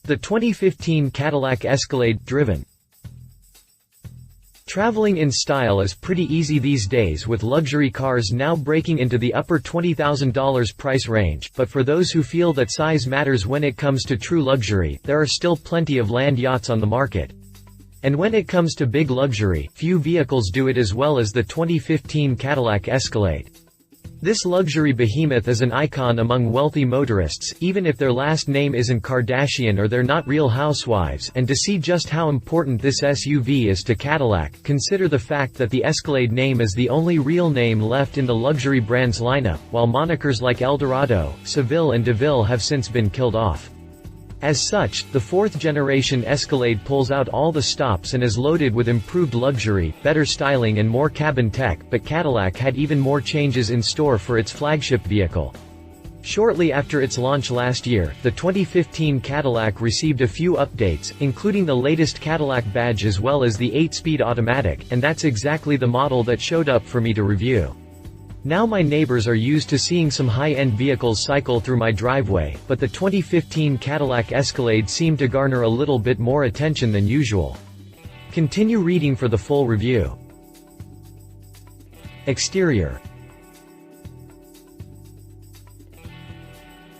The 2015 Cadillac Escalade, driven. Traveling in style is pretty easy these days, with luxury cars now breaking into the upper $20,000 price range, but for those who feel that size matters when it comes to true luxury, there are still plenty of land yachts on the market. And when it comes to big luxury, few vehicles do it as well as the 2015 Cadillac Escalade. This luxury behemoth is an icon among wealthy motorists, even if their last name isn't Kardashian or they're not real housewives. And to see just how important this SUV is to Cadillac, consider the fact that the Escalade name is the only real name left in the luxury brand's lineup, while monikers like Eldorado, Seville and deVille have since been killed off. As such, the fourth-generation Escalade pulls out all the stops and is loaded with improved luxury, better styling and more cabin tech, but Cadillac had even more changes in store for its flagship vehicle. Shortly after its launch last year, the 2015 Cadillac received a few updates, including the latest Cadillac badge as well as the 8-speed automatic, and that's exactly the model that showed up for me to review. Now my neighbors are used to seeing some high-end vehicles cycle through my driveway, but the 2015 Cadillac Escalade seemed to garner a little bit more attention than usual. Continue reading for the full review. Exterior.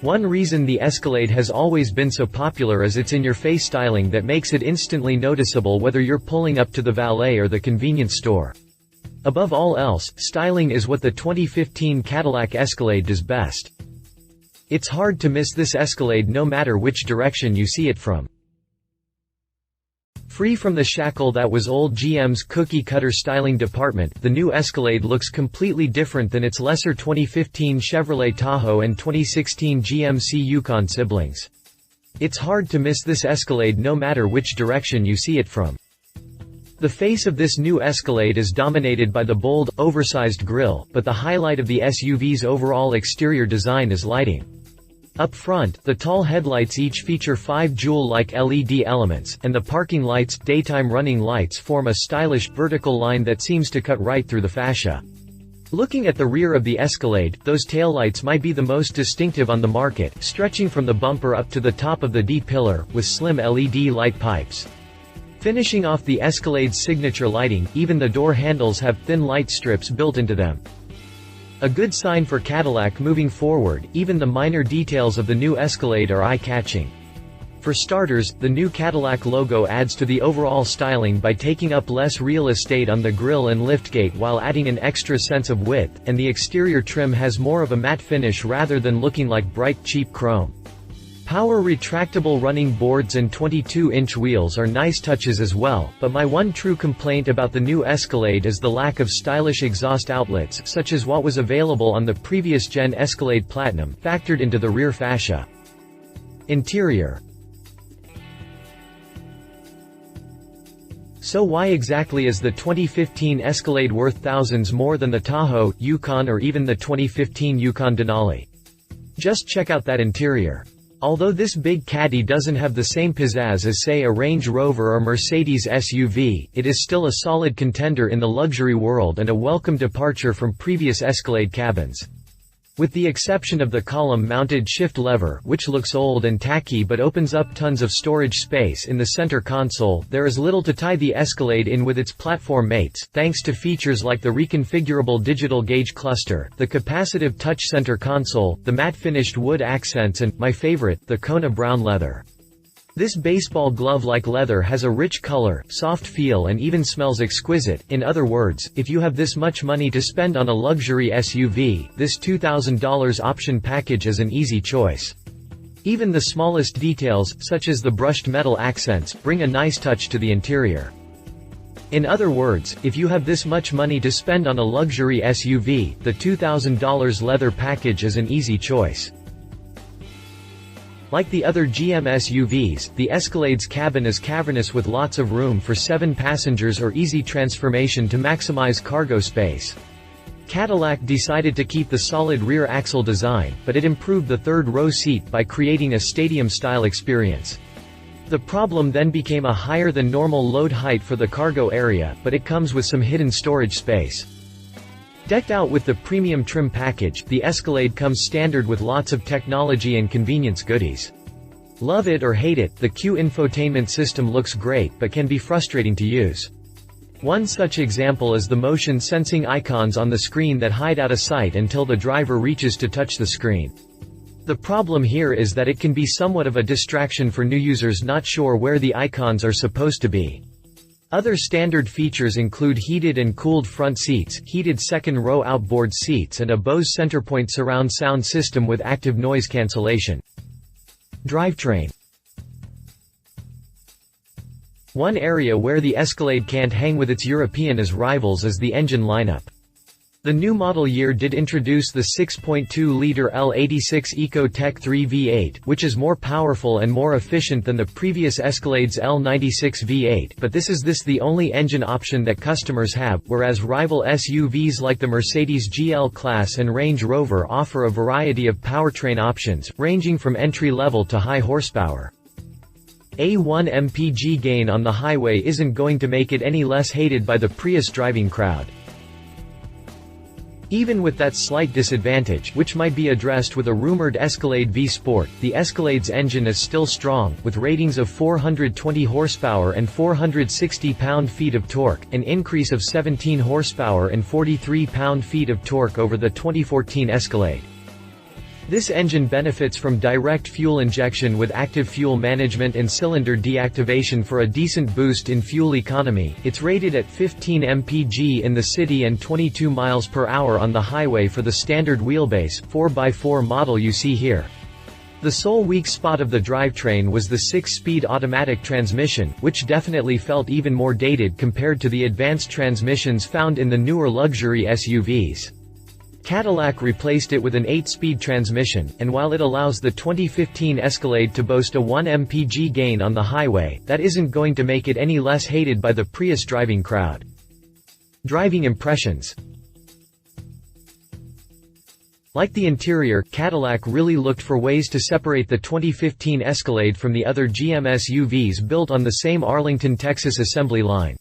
One reason the Escalade has always been so popular is its in-your-face styling that makes it instantly noticeable whether you're pulling up to the valet or the convenience store. Above all else, styling is what the 2015 Cadillac Escalade does best. It's hard to miss this Escalade no matter which direction you see it from. Free from the shackle that was old GM's cookie-cutter styling department, the new Escalade looks completely different than its lesser 2015 Chevrolet Tahoe and 2016 GMC Yukon siblings. It's hard to miss this Escalade no matter which direction you see it from. The face of this new Escalade is dominated by the bold, oversized grille, but the highlight of the SUV's overall exterior design is lighting. Up front, the tall headlights each feature 5 jewel-like LED elements, and the parking lights, daytime running lights form a stylish, vertical line that seems to cut right through the fascia. Looking at the rear of the Escalade, those taillights might be the most distinctive on the market, stretching from the bumper up to the top of the D-pillar, with slim LED light pipes. Finishing off the Escalade's signature lighting, even the door handles have thin light strips built into them. A good sign for Cadillac moving forward, even the minor details of the new Escalade are eye-catching. For starters, the new Cadillac logo adds to the overall styling by taking up less real estate on the grille and liftgate while adding an extra sense of width, and the exterior trim has more of a matte finish rather than looking like bright, cheap chrome. Power retractable running boards and 22-inch wheels are nice touches as well, but my one true complaint about the new Escalade is the lack of stylish exhaust outlets such as what was available on the previous gen Escalade Platinum, factored into the rear fascia. Interior. So why exactly is the 2015 Escalade worth thousands more than the Tahoe, Yukon or even the 2015 Yukon Denali? Just check out that interior. Although this big caddy doesn't have the same pizzazz as say a Range Rover or Mercedes SUV, it is still a solid contender in the luxury world and a welcome departure from previous Escalade cabins. With the exception of the column-mounted shift lever, which looks old and tacky but opens up tons of storage space in the center console, there is little to tie the Escalade in with its platform mates, thanks to features like the reconfigurable digital gauge cluster, the capacitive touch center console, the matte-finished wood accents and, my favorite, the Kona brown leather. This baseball glove-like leather has a rich color, soft feel and even smells exquisite. In other words, if you have this much money to spend on a luxury SUV, this $2,000 option package is an easy choice. Even the smallest details, such as the brushed metal accents, bring a nice touch to the interior. In other words, if you have this much money to spend on a luxury SUV, the $2,000 leather package is an easy choice. Like the other GM SUVs, the Escalade's cabin is cavernous with lots of room for 7 passengers or easy transformation to maximize cargo space. Cadillac decided to keep the solid rear axle design, but it improved the third-row seat by creating a stadium-style experience. The problem then became a higher-than-normal load height for the cargo area, but it comes with some hidden storage space. Decked out with the premium trim package, the Escalade comes standard with lots of technology and convenience goodies. Love it or hate it, the Q infotainment system looks great but can be frustrating to use. One such example is the motion-sensing icons on the screen that hide out of sight until the driver reaches to touch the screen. The problem here is that it can be somewhat of a distraction for new users not sure where the icons are supposed to be. Other standard features include heated and cooled front seats, heated second-row outboard seats and a Bose Centerpoint surround sound system with active noise cancellation. Drivetrain. One area where the Escalade can't hang with its European rivals is the engine lineup. The new model year did introduce the 6.2-liter L86 EcoTech 3 V8, which is more powerful and more efficient than the previous Escalade's L96 V8, but this is the only engine option that customers have, whereas rival SUVs like the Mercedes GL Class and Range Rover offer a variety of powertrain options, ranging from entry-level to high horsepower. A 1 mpg gain on the highway isn't going to make it any less hated by the Prius driving crowd. Even with that slight disadvantage, which might be addressed with a rumored Escalade V Sport, the Escalade's engine is still strong, with ratings of 420 horsepower and 460 pound-feet of torque, an increase of 17 horsepower and 43 pound-feet of torque over the 2014 Escalade. This engine benefits from direct fuel injection with active fuel management and cylinder deactivation for a decent boost in fuel economy. It's rated at 15 mpg in the city and 22 miles per hour on the highway for the standard wheelbase 4x4 model you see here. The sole weak spot of the drivetrain was the 6-speed automatic transmission, which definitely felt even more dated compared to the advanced transmissions found in the newer luxury SUVs. Cadillac replaced it with an 8-speed transmission, and while it allows the 2015 Escalade to boast a 1 mpg gain on the highway, that isn't going to make it any less hated by the Prius driving crowd. Driving impressions. Like the interior, Cadillac really looked for ways to separate the 2015 Escalade from the other GM SUVs built on the same Arlington, Texas assembly line.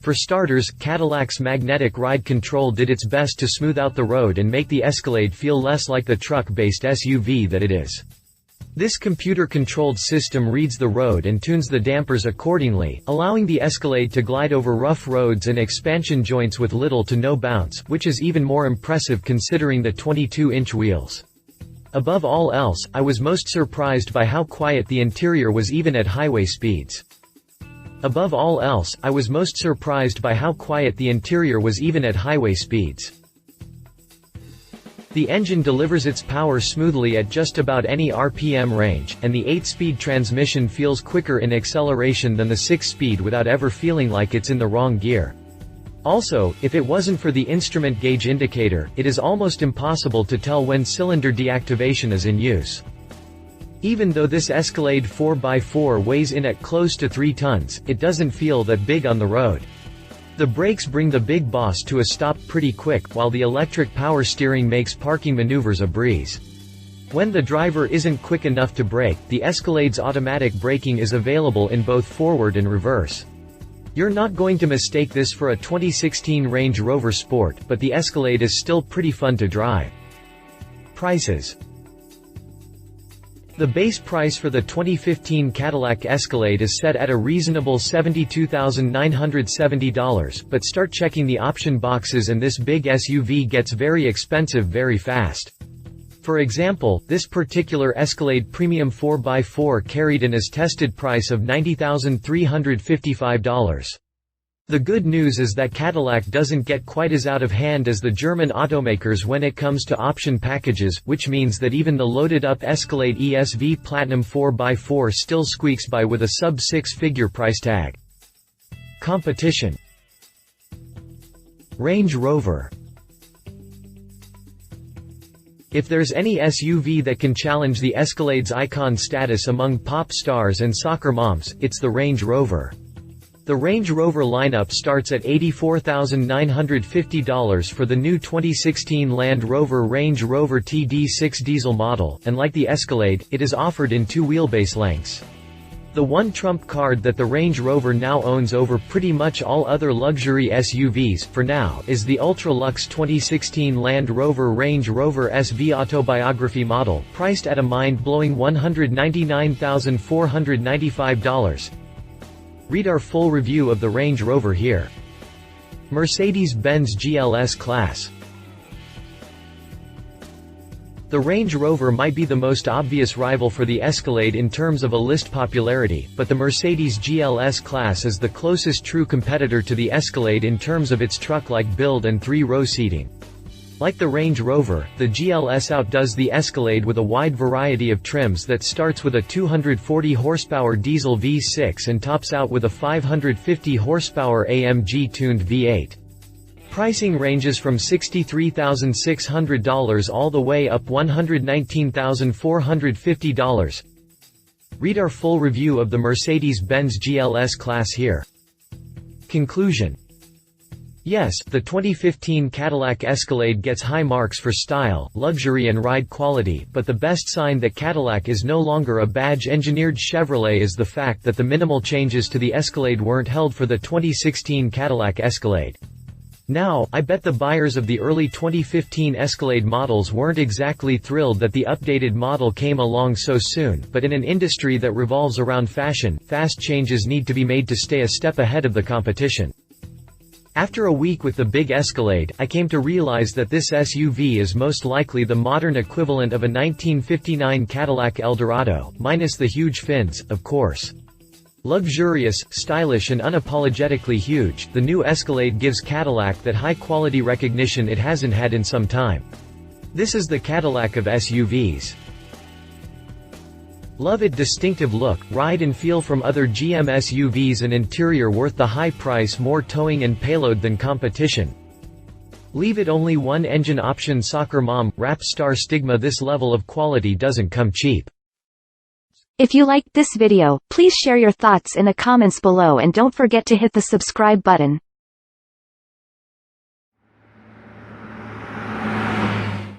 For starters, Cadillac's magnetic ride control did its best to smooth out the road and make the Escalade feel less like the truck-based SUV that it is. This computer-controlled system reads the road and tunes the dampers accordingly, allowing the Escalade to glide over rough roads and expansion joints with little to no bounce, which is even more impressive considering the 22-inch wheels. Above all else, I was most surprised by how quiet the interior was even at highway speeds. Above all else, I was most surprised by how quiet the interior was even at highway speeds. The engine delivers its power smoothly at just about any RPM range, and the 8-speed transmission feels quicker in acceleration than the 6-speed without ever feeling like it's in the wrong gear. Also, if it wasn't for the instrument gauge indicator, it is almost impossible to tell when cylinder deactivation is in use. Even though this Escalade 4x4 weighs in at close to 3 tons, it doesn't feel that big on the road. The brakes bring the big boss to a stop pretty quick, while the electric power steering makes parking maneuvers a breeze. When the driver isn't quick enough to brake, the Escalade's automatic braking is available in both forward and reverse. You're not going to mistake this for a 2016 Range Rover Sport, but the Escalade is still pretty fun to drive. Prices. The base price for the 2015 Cadillac Escalade is set at a reasonable $72,970, but start checking the option boxes and this big SUV gets very expensive very fast. For example, this particular Escalade Premium 4x4 carried an as-tested price of $90,355. The good news is that Cadillac doesn't get quite as out of hand as the German automakers when it comes to option packages, which means that even the loaded-up Escalade ESV Platinum 4x4 still squeaks by with a sub-6-figure price tag. Competition. Range Rover. If there's any SUV that can challenge the Escalade's icon status among pop stars and soccer moms, it's the Range Rover. The Range Rover lineup starts at $84,950 for the new 2016 Land Rover Range Rover TD6 diesel model, and like the Escalade, it is offered in 2 wheelbase lengths. The one trump card that the Range Rover now owns over pretty much all other luxury SUVs, for now, is the ultra-luxe 2016 Land Rover Range Rover SV Autobiography model, priced at a mind-blowing $199,495. Read our full review of the Range Rover here. Mercedes-Benz GLS Class. The Range Rover might be the most obvious rival for the Escalade in terms of a list popularity, but the Mercedes GLS Class is the closest true competitor to the Escalade in terms of its truck-like build and three-row seating. Like the Range Rover, the GLS outdoes the Escalade with a wide variety of trims that starts with a 240 horsepower diesel V6 and tops out with a 550 horsepower AMG-tuned V8. Pricing ranges from $63,600 all the way up $119,450. Read our full review of the Mercedes-Benz GLS Class here. Conclusion. Yes, the 2015 Cadillac Escalade gets high marks for style, luxury and ride quality, but the best sign that Cadillac is no longer a badge-engineered Chevrolet is the fact that the minimal changes to the Escalade weren't held for the 2016 Cadillac Escalade. Now, I bet the buyers of the early 2015 Escalade models weren't exactly thrilled that the updated model came along so soon, but in an industry that revolves around fashion, fast changes need to be made to stay a step ahead of the competition. After a week with the big Escalade, I came to realize that this SUV is most likely the modern equivalent of a 1959 Cadillac Eldorado, minus the huge fins, of course. Luxurious, stylish and unapologetically huge, the new Escalade gives Cadillac that high-quality recognition it hasn't had in some time. This is the Cadillac of SUVs. Love its distinctive look, ride and feel from other GM SUVs and interior worth the high price, more towing and payload than competition. Leave it only one engine option. Soccer mom, rap star stigma. This level of quality doesn't come cheap. If you liked this video, please share your thoughts in the comments below and don't forget to hit the subscribe button.